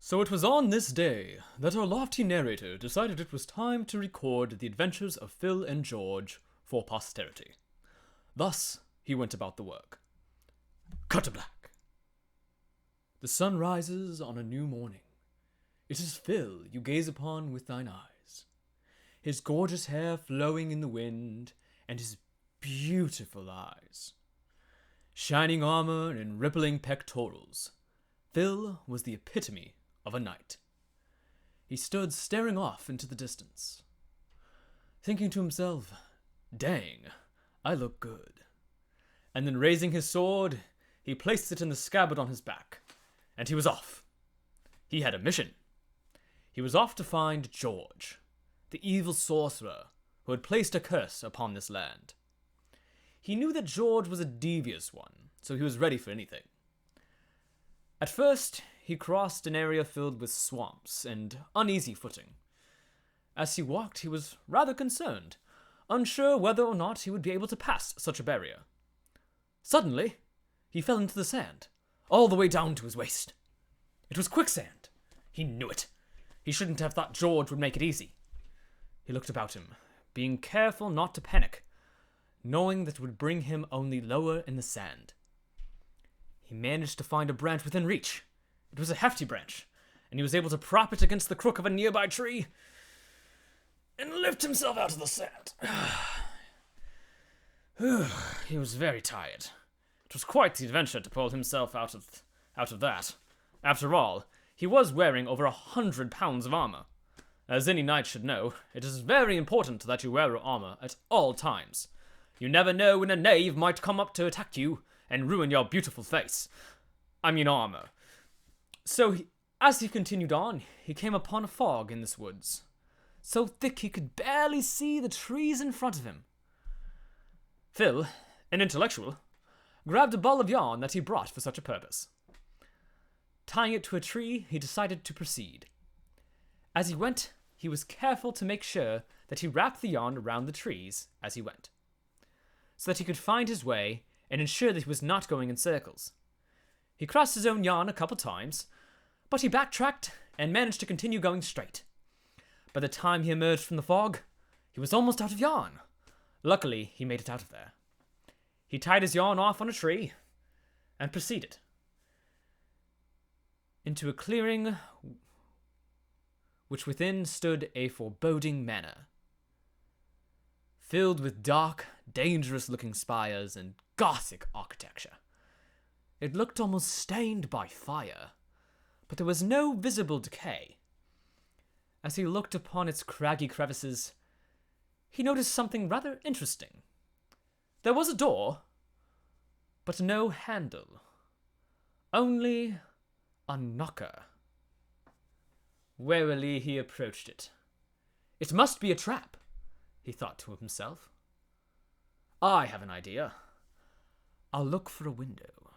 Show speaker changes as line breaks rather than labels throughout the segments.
So it was on this day that our lofty narrator decided it was time to record the adventures of Phil and George for posterity. Thus, he went about the work. Cut to black. The sun rises on a new morning. It is Phil you gaze upon with thine eyes, his gorgeous hair flowing in the wind, and his beautiful eyes. Shining armor and rippling pectorals, Phil was the epitome of a knight. He stood staring off into the distance, thinking to himself, "Dang, I look good." And then raising his sword, he placed it in the scabbard on his back, and he was off. He had a mission. He was off to find George, the evil sorcerer who had placed a curse upon this land. He knew that George was a devious one, so he was ready for anything. At first, he crossed an area filled with swamps and uneasy footing. As he walked, he was rather concerned, unsure whether or not he would be able to pass such a barrier. Suddenly, he fell into the sand, all the way down to his waist. It was quicksand. He knew it. He shouldn't have thought George would make it easy. He looked about him, being careful not to panic, knowing that it would bring him only lower in the sand. He managed to find a branch within reach. It was a hefty branch, and he was able to prop it against the crook of a nearby tree and lift himself out of the sand. He was very tired. It was quite the adventure to pull himself out of that. After all, he was wearing over 100 pounds of armor. As any knight should know, it is very important that you wear armor at all times. You never know when a knave might come up to attack you and ruin your beautiful face. I mean armor. So, as he continued on, he came upon a fog in this woods, so thick he could barely see the trees in front of him. Phil, an intellectual, grabbed a ball of yarn that he brought for such a purpose. Tying it to a tree, he decided to proceed. As he went, he was careful to make sure that he wrapped the yarn around the trees as he went, so that he could find his way and ensure that he was not going in circles. He crossed his own yarn a couple times, but he backtracked and managed to continue going straight. By the time he emerged from the fog, he was almost out of yarn. Luckily, he made it out of there. He tied his yarn off on a tree and proceeded into a clearing which within stood a foreboding manor, filled with dark, dangerous-looking spires and Gothic architecture. It looked almost stained by fire, but there was no visible decay. As he looked upon its craggy crevices, he noticed something rather interesting. There was a door, but no handle. Only a knocker. Warily he approached it. It must be a trap, he thought to himself. I have an idea. I'll look for a window.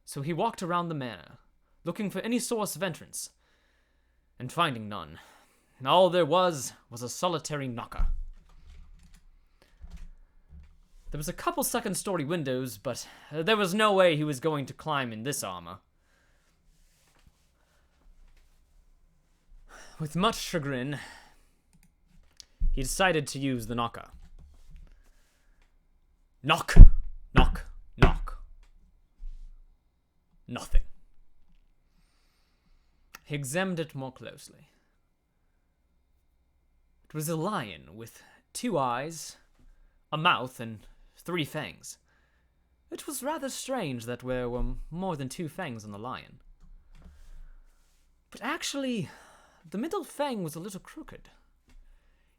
So he walked around the manor, looking for any source of entrance, and finding none. All there was a solitary knocker. There was a couple second-story windows, but there was no way he was going to climb in this armor. With much chagrin, he decided to use the knocker. Knock, knock, knock. Nothing. He examined it more closely. It was a lion with 2 eyes, a mouth, and 3 fangs. It was rather strange that there were more than 2 fangs on the lion. But actually, the middle fang was a little crooked.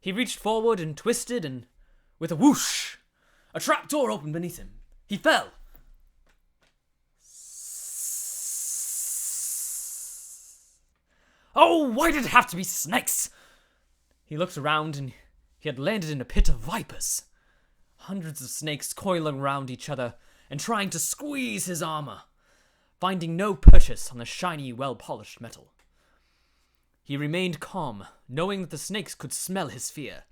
He reached forward and twisted, and with a whoosh, a trap door opened beneath him. He fell. Oh, why did it have to be snakes? He looked around, and he had landed in a pit of vipers. Hundreds of snakes coiling around each other and trying to squeeze his armor, finding no purchase on the shiny, well-polished metal. He remained calm, knowing that the snakes could smell his fear.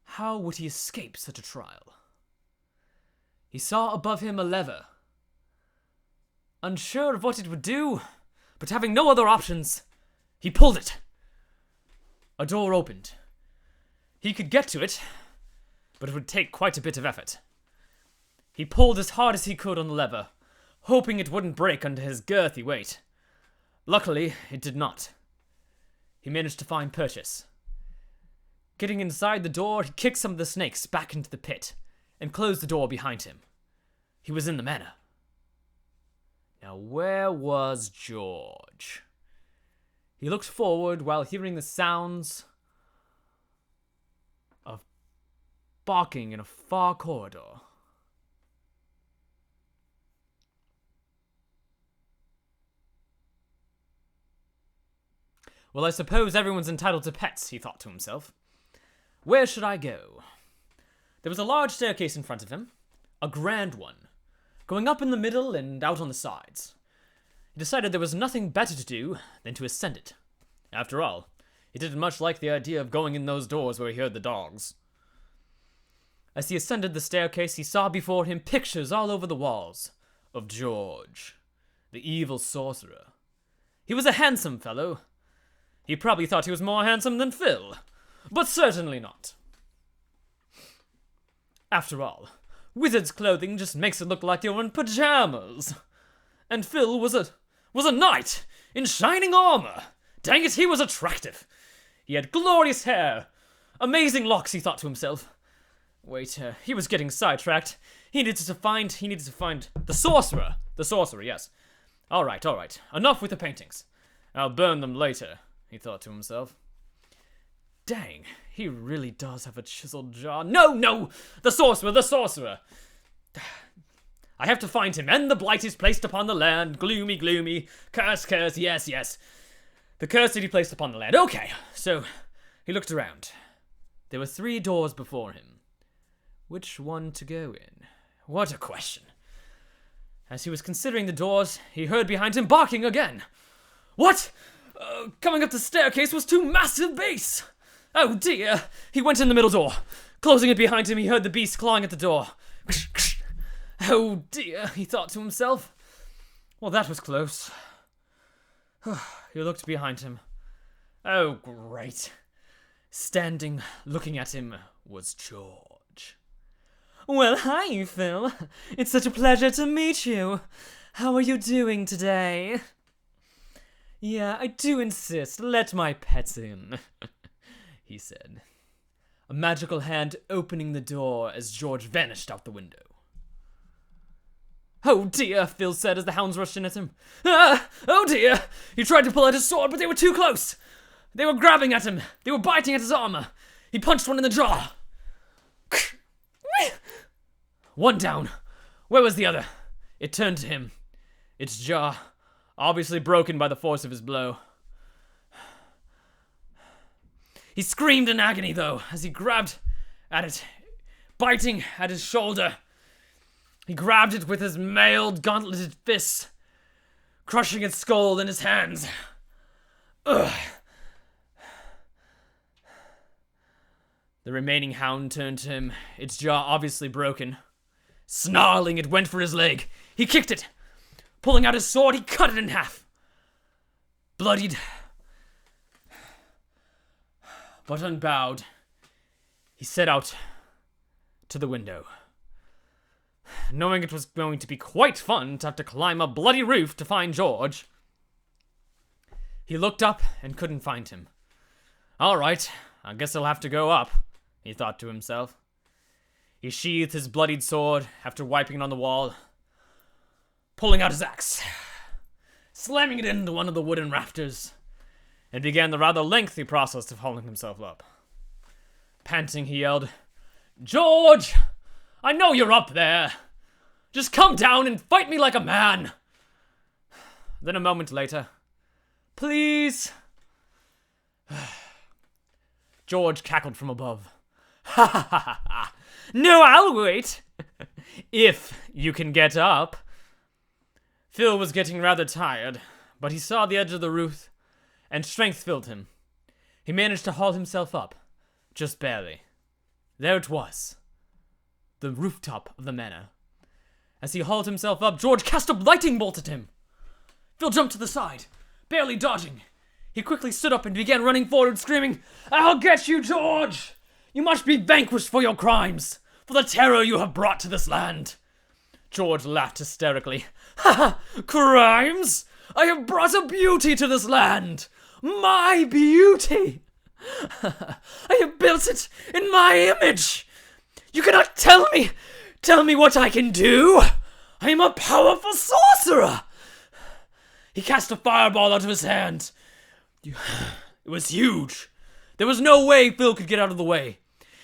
How would he escape such a trial? He saw above him a lever. Unsure of what it would do, but having no other options, he pulled it. A door opened. He could get to it, but it would take quite a bit of effort. He pulled as hard as he could on the lever, hoping it wouldn't break under his girthy weight. Luckily, it did not. He managed to find purchase. Getting inside the door, he kicked some of the snakes back into the pit and closed the door behind him. He was in the manor. Now, where was George? He looked forward while hearing the sounds of barking in a far corridor. Well, I suppose everyone's entitled to pets, he thought to himself. Where should I go? There was a large staircase in front of him, a grand one, going up in the middle and out on the sides. He decided there was nothing better to do than to ascend it. After all, he didn't much like the idea of going in those doors where he heard the dogs. As he ascended the staircase, he saw before him pictures all over the walls of George, the evil sorcerer. He was a handsome fellow. He probably thought he was more handsome than Phil, but certainly not. After all, wizard's clothing just makes it look like you're in pajamas. And Phil was a knight in shining armor. Dang it, he was attractive. He had glorious hair, amazing locks, he thought to himself. Wait, he was getting sidetracked. He needed to find the sorcerer. The sorcerer, yes. All right. Enough with the paintings. I'll burn them later, he thought to himself. Dang, he really does have a chiseled jaw. No! The sorcerer! I have to find him, and the blight is placed upon the land. Gloomy. Curse, yes. The curse that he placed upon the land. Okay, so he looked around. There were 3 doors before him. Which one to go in? What a question. As he was considering the doors, he heard behind him barking again. What? Coming up the staircase was 2 massive beasts. Oh dear! He went in the middle door. Closing it behind him, he heard the beast clawing at the door. Oh dear, he thought to himself. Well, that was close. He looked behind him. Oh, great. Standing, looking at him, was George. Well, hi, Phil. It's such a pleasure to meet you. How are you doing today? Yeah, I do insist. Let my pets in, he said, a magical hand opening the door as George vanished out the window. Oh dear, Phil said as the hounds rushed in at him. Oh dear! He tried to pull out his sword, but they were too close. They were grabbing at him. They were biting at his armor. He punched one in the jaw. One down. Where was the other? It turned to him. Its jaw, obviously broken by the force of his blow. He screamed in agony, though, as he grabbed at it, biting at his shoulder. He grabbed it with his mailed, gauntleted fists, crushing its skull in his hands. Ugh. The remaining hound turned to him, its jaw obviously broken. Snarling, it went for his leg. He kicked it. Pulling out his sword, he cut it in half. Bloodied, but unbowed, he set out to the window, knowing it was going to be quite fun to have to climb a bloody roof to find George. He looked up and couldn't find him. All right, I guess I'll have to go up, he thought to himself. He sheathed his bloodied sword after wiping it on the wall, pulling out his axe, slamming it into one of the wooden rafters, and began the rather lengthy process of hauling himself up. Panting, he yelled, "George! I know you're up there! Just come down and fight me like a man!" Then a moment later, "Please!" George cackled from above. "Ha ha ha ha! No, I'll wait! If you can get up." Phil was getting rather tired, but he saw the edge of the roof, and strength filled him. He managed to haul himself up, just barely. There it was, the rooftop of the manor. As he hauled himself up, George cast a lightning bolt at him. Phil jumped to the side. Barely dodging, he quickly stood up and began running forward, screaming, "I'll get you, George! You must be vanquished for your crimes, for the terror you have brought to this land." George laughed hysterically. "Ha ha! Crimes? I have brought a beauty to this land! My beauty! I have built it in my image! You cannot tell me what I can do! I am a powerful sorcerer!" He cast a fireball out of his hand. It was huge. There was no way Phil could get out of the way.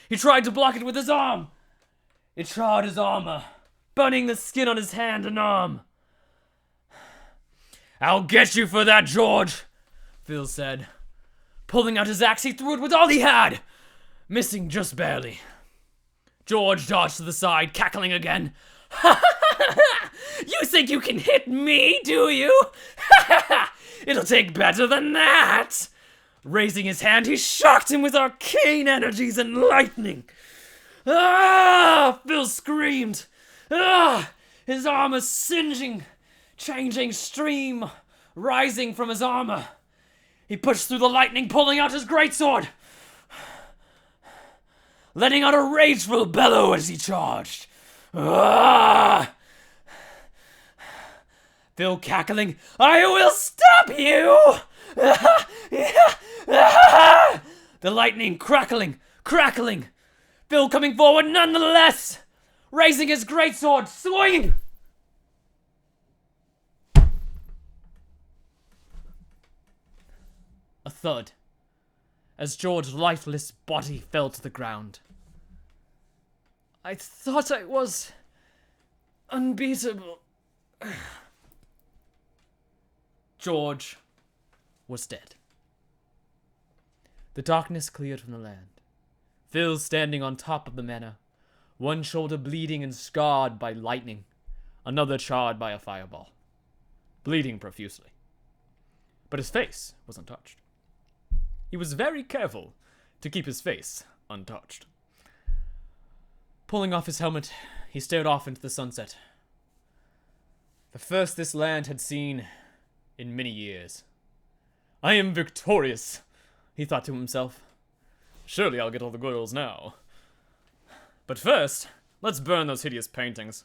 He tried to block it with his arm. It charred his armor, burning the skin on his hand and arm. "I'll get you for that, George," Phil said. Pulling out his axe, he threw it with all he had, missing just barely. George dodged to the side, cackling again. "You think you can hit me, do you? It'll take better than that." Raising his hand, he shocked him with arcane energies and lightning. "Ah!" Phil screamed. "Ah!" His armor singeing, changing stream rising from his armor. He pushed through the lightning, pulling out his greatsword, letting out a rageful bellow as he charged. "Ah!" Phil cackling, "I will stop you!" The lightning crackling. Phil coming forward nonetheless, raising his greatsword, swinging. A thud, as George's lifeless body fell to the ground. "I thought I was unbeatable." George was dead. The darkness cleared from the land. Phil standing on top of the manor, one shoulder bleeding and scarred by lightning, another charred by a fireball, bleeding profusely. But his face was untouched. He was very careful to keep his face untouched. Pulling off his helmet, he stared off into the sunset. The first this land had seen in many years. "I am victorious," he thought to himself. "Surely I'll get all the girls now. But first, let's burn those hideous paintings."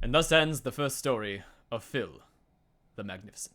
And thus ends the first story of Phil the Magnificent.